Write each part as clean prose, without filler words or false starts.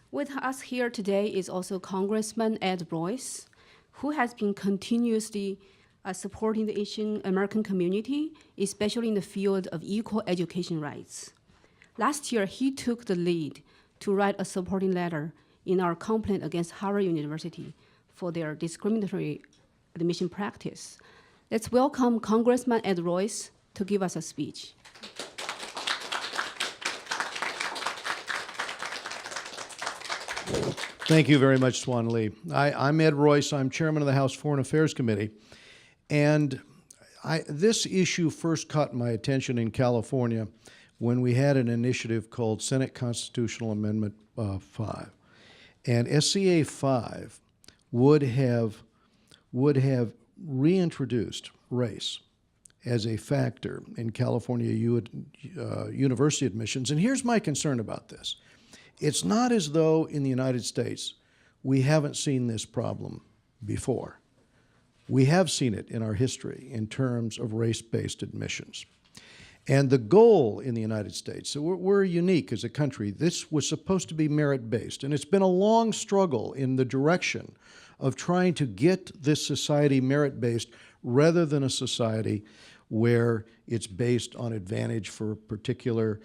With us here today is also Congressman Ed Royce, who has been continuously supporting the Asian American community, especially in the field of equal education rights. Last year, he took the lead to write a supporting letter in our complaint against Harvard University for their discriminatory admission practice. Let's welcome Congressman Ed Royce to give us a speech. Thank you very much, Swan Lee. I'm Ed Royce. I'm chairman of the House Foreign Affairs Committee. And this issue first caught my attention in California when we had an initiative called Senate Constitutional Amendment 5. And SCA 5 would have reintroduced race as a factor in California university admissions. And here's my concern about this. It's not as though in the United States we haven't seen this problem before. We have seen it in our history in terms of race-based admissions. And the goal in the United States, so we're unique as a country, this was supposed to be merit-based. And it's been a long struggle in the direction of trying to get this society merit-based rather than a society where it's based on advantage for particular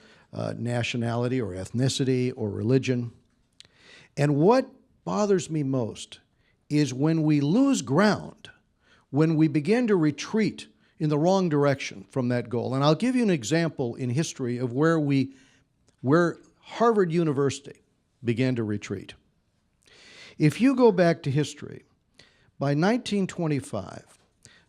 nationality or ethnicity or religion. And what bothers me most is when we lose ground, when we begin to retreat in the wrong direction from that goal. And I'll give you an example in history of where Harvard University began to retreat. If you go back to history, by 1925,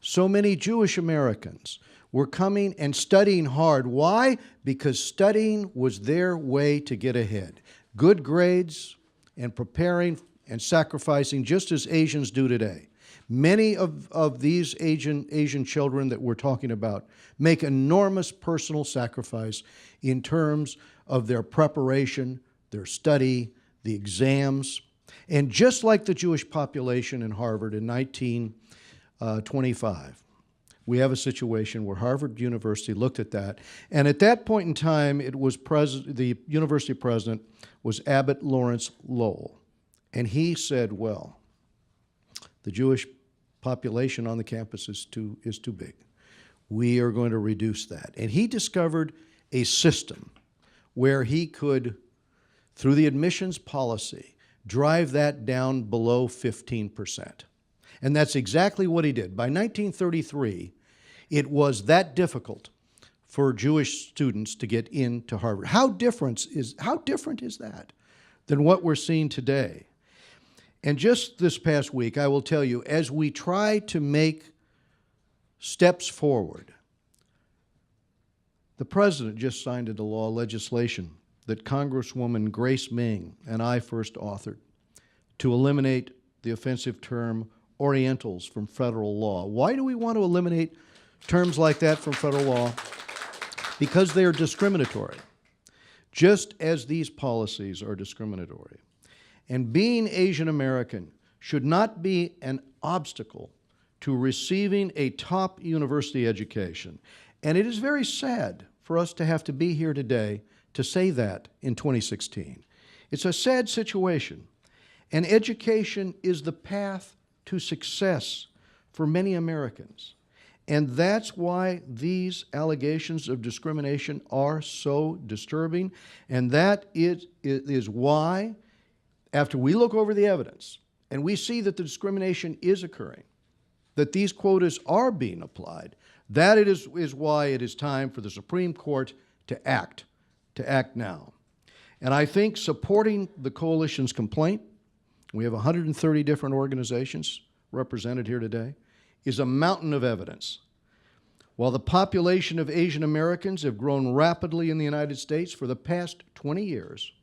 so many Jewish Americans were coming and studying hard. Why? Because studying was their way to get ahead. Good grades and preparing and sacrificing just as Asians do today. Many of these Asian children that we're talking about make enormous personal sacrifice in terms of their preparation, their study, the exams. And just like the Jewish population in Harvard in 1925, we have a situation where Harvard University looked at that. And at that point in time, it was the university president was Abbott Lawrence Lowell. And he said, well, the Jewish population on the campus is too big. We are going to reduce that. And he discovered a system where he could, through the admissions policy, drive that down below 15%. And that's exactly what he did. By 1933, it was that difficult for Jewish students to get into Harvard. How different is that than what we're seeing today? And just this past week, I will tell you, as we try to make steps forward, the president just signed into law legislation that Congresswoman Grace Ming and I first authored to eliminate the offensive term Orientals from federal law. Why do we want to eliminate terms like that from federal law? Because they are discriminatory, just as these policies are discriminatory. And being Asian American should not be an obstacle to receiving a top university education. And it is very sad for us to have to be here today to say that in 2016. It's a sad situation. And education is the path to success for many Americans. And that's why these allegations of discrimination are so disturbing. And that is why, after we look over the evidence and we see that the discrimination is occurring, that these quotas are being applied, that is why it is time for the Supreme Court to act now. And I think supporting the coalition's complaint, we have 130 different organizations represented here today, is a mountain of evidence. While the population of Asian Americans have grown rapidly in the United States for the past 20 years,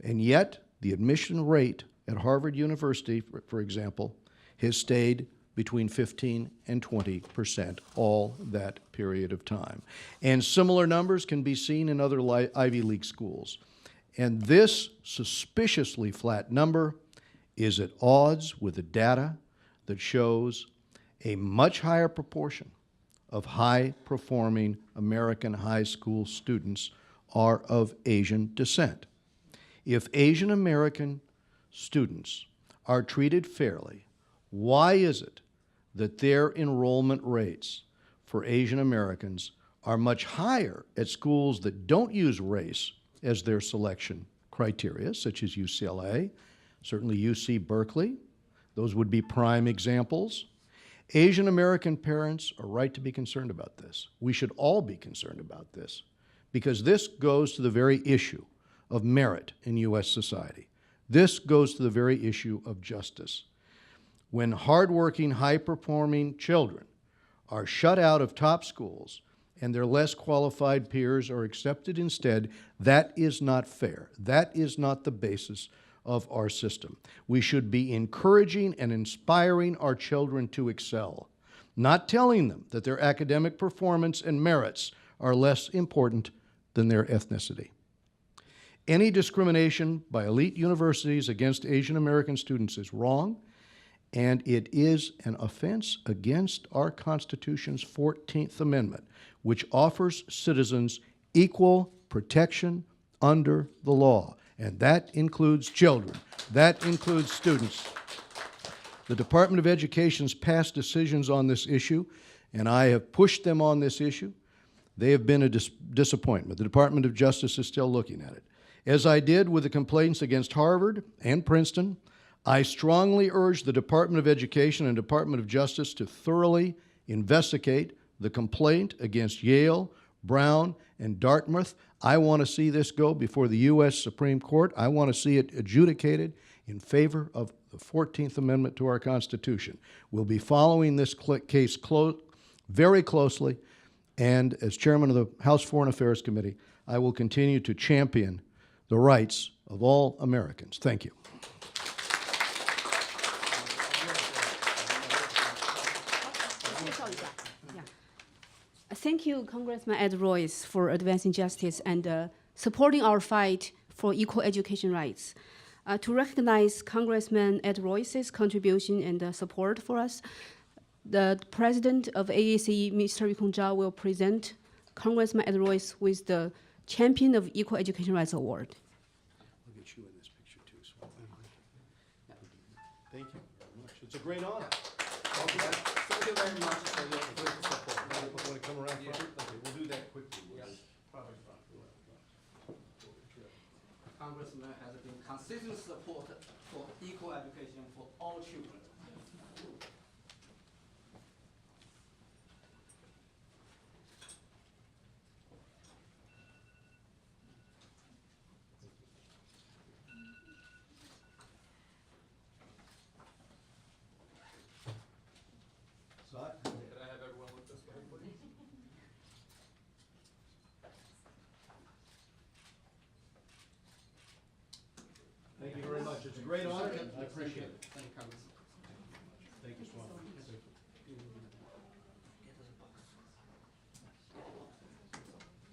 and yet the admission rate at Harvard University, for example, has stayed between 15 and 20% all that period of time. And similar numbers can be seen in other Ivy League schools. And this suspiciously flat number is at odds with the data that shows a much higher proportion of high-performing American high school students are of Asian descent. If Asian American students are treated fairly, why is it that their enrollment rates for Asian Americans are much higher at schools that don't use race as their selection criteria, such as UCLA, certainly UC Berkeley? Those would be prime examples. Asian American parents are right to be concerned about this. We should all be concerned about this because this goes to the very issue of merit in U.S. society. This goes to the very issue of justice. When hardworking, high-performing children are shut out of top schools and their less qualified peers are accepted instead, that is not fair. That is not the basis of our system. We should be encouraging and inspiring our children to excel, not telling them that their academic performance and merits are less important than their ethnicity. Any discrimination by elite universities against Asian American students is wrong, and it is an offense against our Constitution's 14th Amendment, which offers citizens equal protection under the law. And that includes children. That includes students. The Department of Education's past decisions on this issue, and I have pushed them on this issue, they have been a disappointment. The Department of Justice is still looking at it. As I did with the complaints against Harvard and Princeton, I strongly urge the Department of Education and Department of Justice to thoroughly investigate the complaint against Yale, Brown, and Dartmouth. I want to see this go before the U.S. Supreme Court. I want to see it adjudicated in favor of the 14th Amendment to our Constitution. We'll be following this case very closely, and as chairman of the House Foreign Affairs Committee, I will continue to champion the rights of all Americans. Thank you. Thank you, Congressman Ed Royce, for advancing justice and supporting our fight for equal education rights. To recognize Congressman Ed Royce's contribution and support for us, the president of AACE, Mr. Yukong Zhao, will present Congressman Ed Royce with the Champion of Equal Education Rights Award. I'll get you in this picture too. Thank you very much. It's a great honor. Thank you very much for your great support. Want to come around front? Okay, we'll do that quickly. Congressman has been consistent support for equal education for all children. Thank you very much. It's a great honor. I appreciate it. Thank you, Congressman.